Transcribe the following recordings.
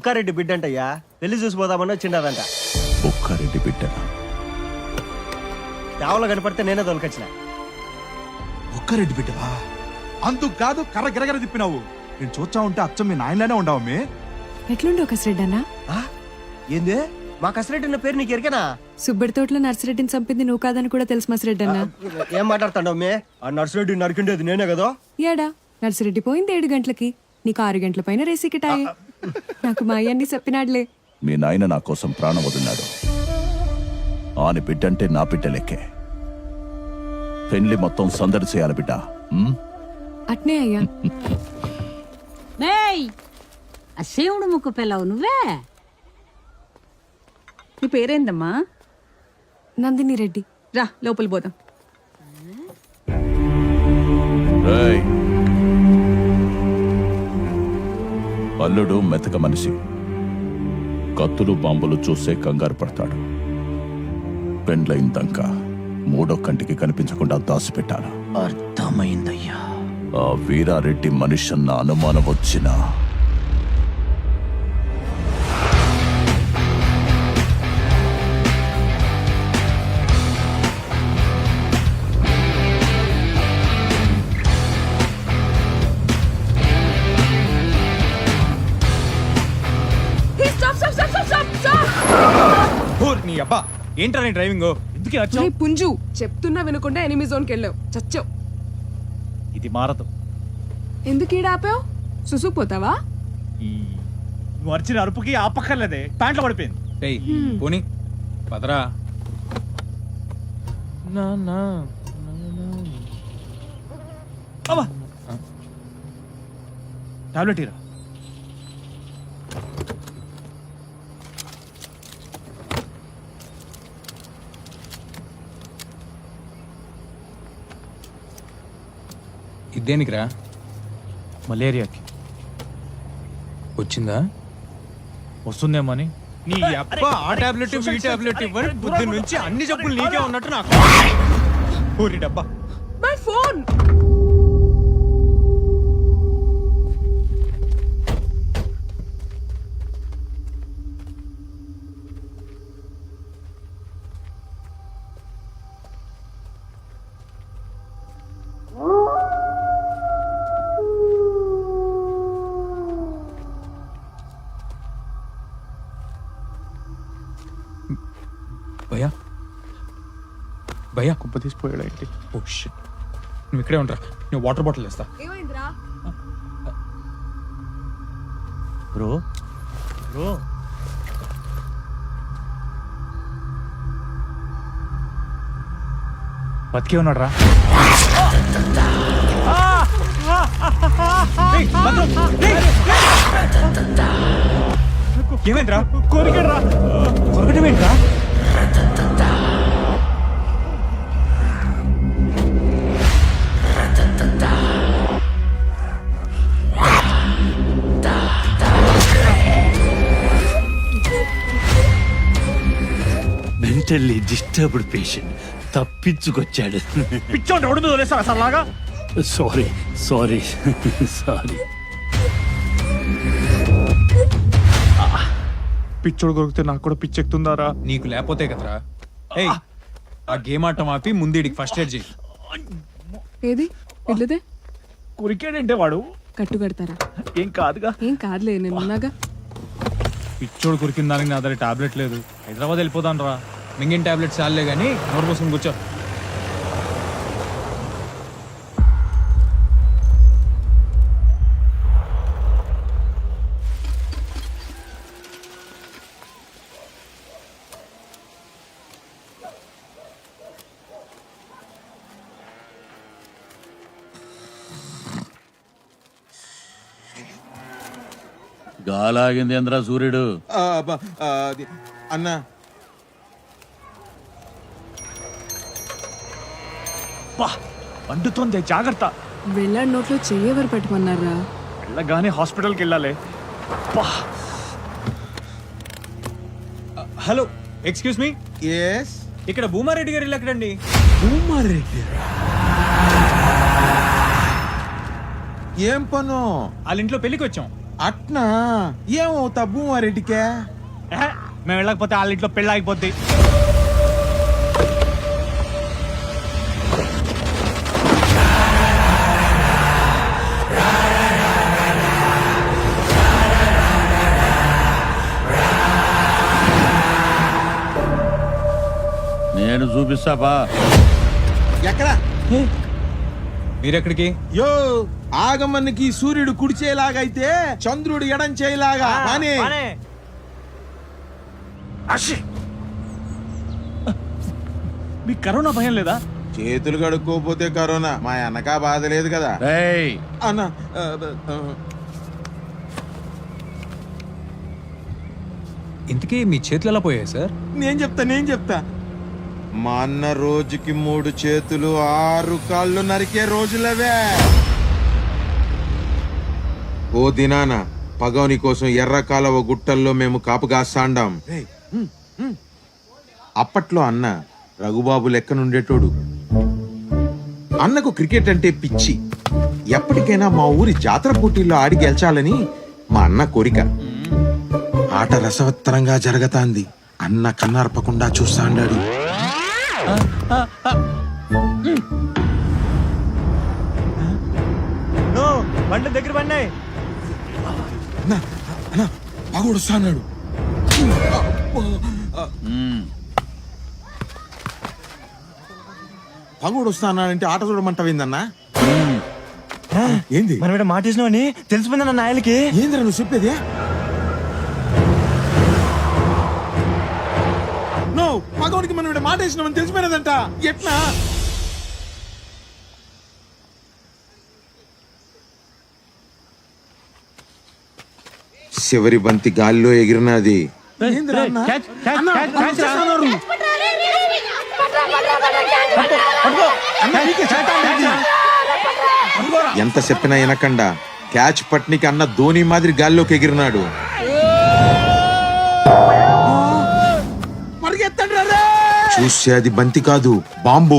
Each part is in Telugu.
బుక్కారెడ్డి బిడ్డ అంటయ్యా, పెళ్లి చూసిపోదామని వచ్చిండదంట. బుక్కారెడ్డి బిడ్డ తేవలో కనపడితే నేనే తోలుకొచ్చిన. ఒక్కరెడ్డి బిడ్డవా? అందుకు కాదు కర్ర గిరగర తిప్పినావు. నేను చూచా ఉంటే అచ్చం మీ నాయనలానే ఉండవమ్మే. ఎట్లుండో కసిరెడ్డన్నా? ఏంది మా కసిరెడ్డి పేరు నీకు ఎరికేనా? సుబ్బడి తోటలో నర్సిరెడ్డిని చంపింది నువ్వు కాదని కూడా తెలుసు మసిరెడ్డన్నా. ఏం మాట్లాడుతాండవు మే? ఆ నర్సిరెడ్డి నరికిండేది నేనే కదా. ఏడా నర్సిరెడ్డి పోయింది 7 గంటలకి, నీకు 6 గంటల పైన రేసికిటాయి. నాకు మా అయ్యన్ని చెప్పినాడులే. మీ నాయన నా కోసం ప్రాణం వదిలినాడు. ఆని బిడ్డంటే నా బిడ్డ లెక్కే. పెళ్లి మొత్తం సందడి చేయాలి బిడ్డ. అట్నే అయ్యా. ఆ శివుడు ముక్కు పిల్లవు నువ్వే. నీ పేరేందమ్మా? నందిని రెడ్డి. రా లోపల పోదాం. ఏయ్, అల్లుడు మెతక మనిషి. కత్తులు బాంబులు చూసే కంగారు పడతాడు. పెండ్లయిందాక 3వ కంటికి కనిపించకుండా దాచిపెట్టాను. అర్థమైందయ్యా. ఆ వీరారెడ్డి మనిషి అన్న అనుమానం వచ్చినా నీ అబ్బా ఏంట్రా నీ డ్రైవింగ్? ఎందుకే వచ్చావు? పుంజు చెప్తున్నా వినకుండా ఎనిమి జోన్కి వెళ్ళావు, చచ్చావు. ఇది మారదు. ఎందుకు ఈడ ఆపావు? సుసుకుపోతావా? నువ్వు అరిచిన అరుపుకి ఆపక్కర్లేదే, ప్యాంట్లో పడిపోయింది. పోనీ పదరా. టాబ్లెట్ ఇరా. ఇదేనికిరా? మలేరియాకి. వచ్చిందా? వస్తుందేమని. నీ అబ్బా ఆ టాబ్లెట్ ఈ టాబ్లెట్ ఇవ్వని బుద్ధి నుంచి అన్ని జబ్బులు నీకే ఉన్నట్టు నాకు. ఊరి డబ్బా. My phone. భయ్యా భయ్యా కుప్ప తీసిపోయాడు ఏంటి? Oh shit. నువ్వు ఇక్కడే ఉండరా, నేను వాటర్ బాటిల్ వేస్తా. ఏమైందిరా? బ్రో బ్రో బతికే ఉన్నాడు రా. ఏమైందిరా? కోరికడు రా. కొరకటం ఏంట్రా? మెంటల్లీ డిస్టర్బ్డ్ పేషెంట్ తప్పించుకొచ్చాడు. పిచ్చోండి రోడ్డు మీద వదిలేస్తారా సార్ లాగా? Sorry sorry sorry. పిచ్చోడు కొరికితే నాకు కూడా పిచ్చెక్కుతుందారా? నీకు లేకపోతే కదరా. ఏయ్, ఆ గేమ్ ఆటం ఆపి ముందు ఇడికి ఫస్ట్ ఎయిడ్ చేయి. ఏది ఇట్లదే? కొరికాడంటే వాడు కట్టు కడతారా? ఏం కాదుగా. ఏం కాదులే, నేను ఉన్నాగా. పిచ్చోడు కొరికిన దానికి నా దగ్గర టాబ్లెట్ లేదు. హైదరాబాద్ వెళ్ళిపోతాను రా. మింగిన టాబ్లెట్స్ చాలే కానీ నోరు మూసుకుని కూర్చో. గాలాగింది ఏంద్రా సూర్యుడు? అన్నా అంటుతోంది, జాగ్రత్త. వెళ్ళాడు నోట్లో చెయ్యెవరు పెట్టమన్నారా? వెళ్ళగానే హాస్పిటల్కి వెళ్ళాలి. Hello, excuse me. ఎస్. ఇక్కడ భూమారెడ్డి గారు ఎక్కడండి? భూమారెడ్డి ఏం పను? వాళ్ళ ఇంట్లో పెళ్లికి వచ్చాం. అట్నా ఏమవుతా భూమారెడ్డికే మేము వెళ్ళకపోతే వాళ్ళ ఇంట్లో పెళ్ళి ఆగిపోద్ది. నేను చూపిస్తా బా. ఎక్కడా మీరెక్కడికి? యో ఆగమన్నకి సూర్యుడు కుడి చేయలాగైతే చంద్రుడు ఎడం చేయలాగా అని మీకు కరోనా భయం లేదా? చేతులు కడుక్కోపోతే కరోనా మా అన్నకా బాధ లేదు కదా రేయ్, అన్న ఇంతకీ మీ చేతులు ఎలా పోయాయి సార్? నేను చెప్తా మా అన్న రోజుకి 3 చేతులు 6 కాళ్ళు నరికే రోజులవే. ఓ దినాన పగవని కోసం ఎర్ర కాలవ గుట్టల్లో మేము కాపు కాస్తాండాం. అప్పట్లో అన్న రఘుబాబు లెక్కనుండేటోడు. అన్నకు క్రికెట్ అంటే పిచ్చి. ఎప్పటికైనా మా ఊరి జాతర పోటీల్లో ఆడి గెలిచాలని మా అన్న కోరిక. ఆట రసవత్తరంగా జరగతాంది. అన్న కన్నార్పకుండా చూస్తాండాడు. బండి దగ్గర బండి. పగొడుస్తాడు. పగొడుస్తానంటే ఆట చూడమంటావేందన్నా? ఏంది మనం మాట చేసినావని తెలిసిపోయిందన్న నాయలకి. ఏందిరా నువ్వు చెప్పేది? పగవానికి మనం మాట వేసినామని తెలిసిపోయినదంట. ఎట్లా? చివరి బంతి గాలిలో ఎగిరినది. ఎంత చెప్పినా వినకుండా క్యాచ్ పట్నికి అన్న ధోని మాదిరి గాల్లోకి ఎగిరినాడు. చూస్తే అది బంతి కాదు, బాంబు.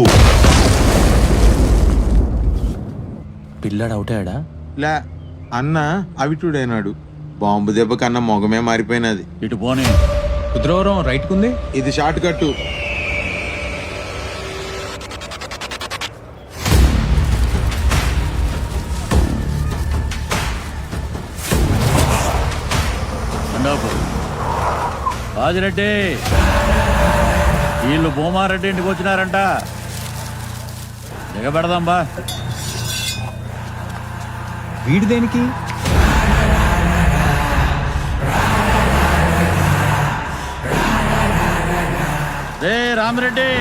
పిల్లాడు అవుతాడా? లే, అన్న అవిటుడైనాడు. బాంబు దెబ్బ కన్నా మొగమే మారిపోయినది. ఇటు పోనీ. కుద్రవరం రైట్ కుంది. ఇది షార్ట్ కట్. రాజిరెడ్డి, వీళ్ళు భూమారెడ్డి ఇంటికి వచ్చినారంట. దిగబెడదాం బా. వీడి దేనికి? రే రామిరెడ్డి,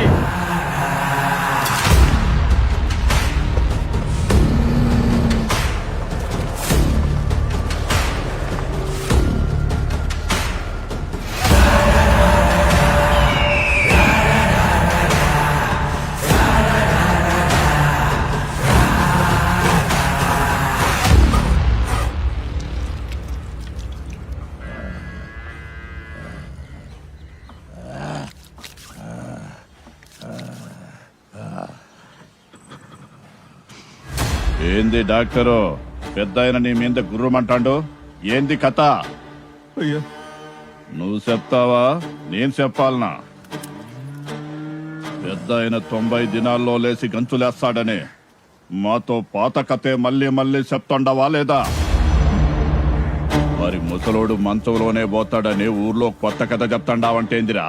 ఏంది డాక్టరు పెద్ద ఆయన నీ మీద గుర్రమంటాడు? ఏంది కథ? అయ్యా నువ్వు చెప్తావా నేను చెప్పాలనా? పెద్ద ఆయన 90 దినాల్లో లేసి గంతులేస్తాడని మాతో పాత కథే మళ్ళీ మళ్ళీ చెప్తుండవా లేదా? మరి ముసలోడు మంచంలోనే పోతాడని ఊర్లో కొత్త కథ చెప్తాండావంటేందిరా?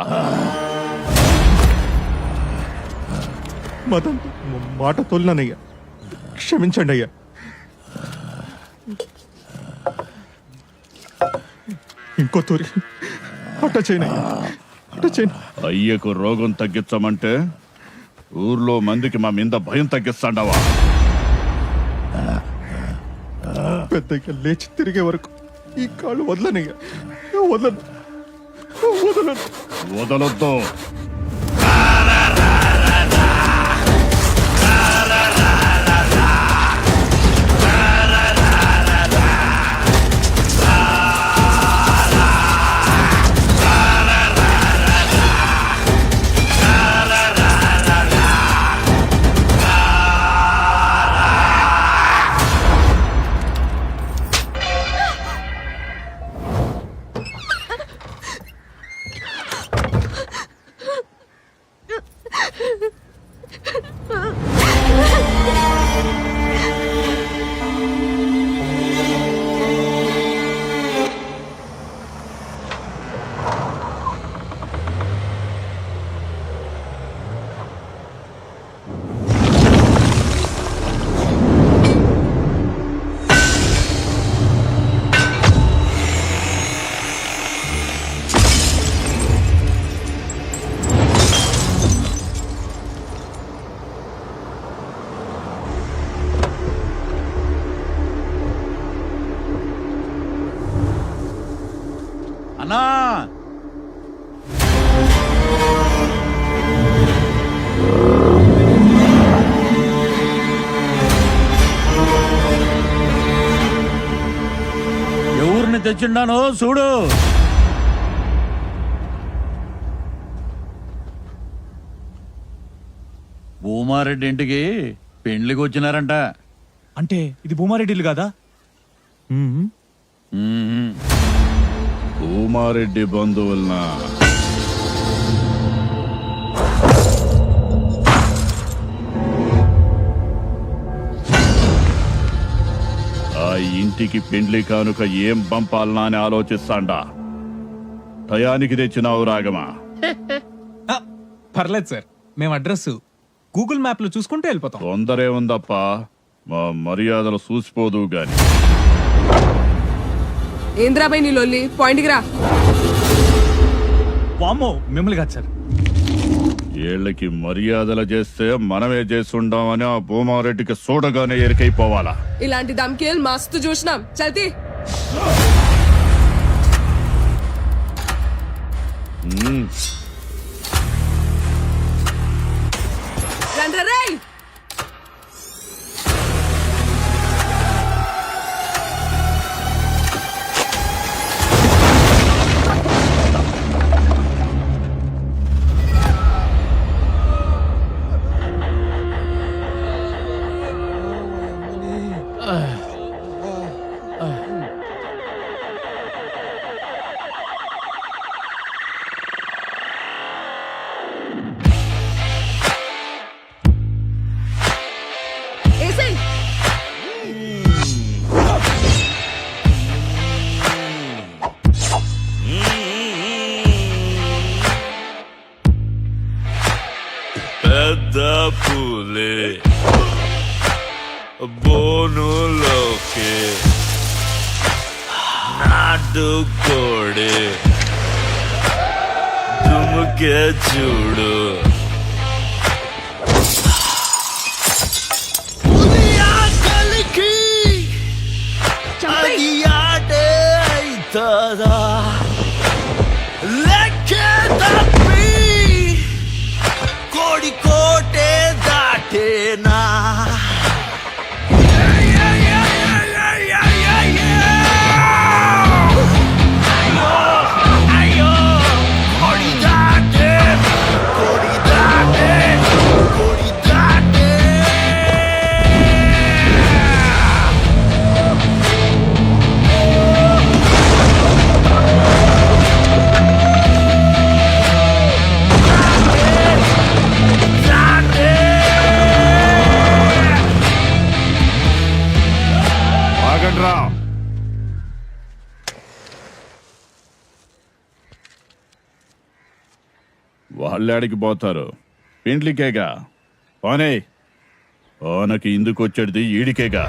మదన్ మాట తొలినానయ్యా, క్షమించండి అయ్యా. ఇంకో తూరి అట్ట చేయను. అయ్యకు రోగం తగ్గించమంటే ఊర్లో మందికి మా మీద భయం తగ్గిస్తాండవా? పెద్దగా లేచి తిరిగే వరకు ఈ కాళ్ళు వదలనయ్యా, వదలొద్దు. అన్నా ఎవరిని తెచ్చిండానో చూడు. భూమారెడ్డి ఇంటికి పెండ్లికి వచ్చినారంట. అంటే ఇది భూమారెడ్డి ఇల్లు కదా? భూమారెడ్డి బంధువులన ఆ ఇంటికి పెండ్లి కానుక ఏం పంపాలనా అని ఆలోచిస్తాండా. టయానికి తెచ్చినావు రాగమా. ఆ, పర్లేదు సార్, మేము అడ్రస్ గూగుల్ మ్యాప్ లో చూసుకుంటూ వెళ్ళిపోతాం. తొందరే ఉందప్ప, మా మర్యాదలు చూసిపోదు గాని. ఏంద్రాబాయ్ నీ లొల్లి, పాయింట్కి రా. వామ్మో, మిమ్మల్ని కాదు సార్. ఏళ్ళకి మర్యాదలు చేస్తే మనమే చేస్తుండామని ఆ భూమారెడ్డికి చూడగానే ఎరికైపోవాలా. ఇలాంటి దమ్కేలు మస్తు చూసినాం. చల్తీ రండ్రరేయ్. ఏసేయ్. పెద్ద పూలే బోనులోకి నాటుకోడే దుముకే చూడు. అది ఆటే అవుతుందా లెక్కే తప్పి కోడి కోటే దాటేనా. అయ్యో కోడి దాటే, కోడి దాటే, కోడి దాటే. ఆగండ్రా. వాళ్ళాడికి పోతారు, పెండ్లికేగా. పోనీ ఓనకి ఇందుకొచ్చేది ఈడికేగా.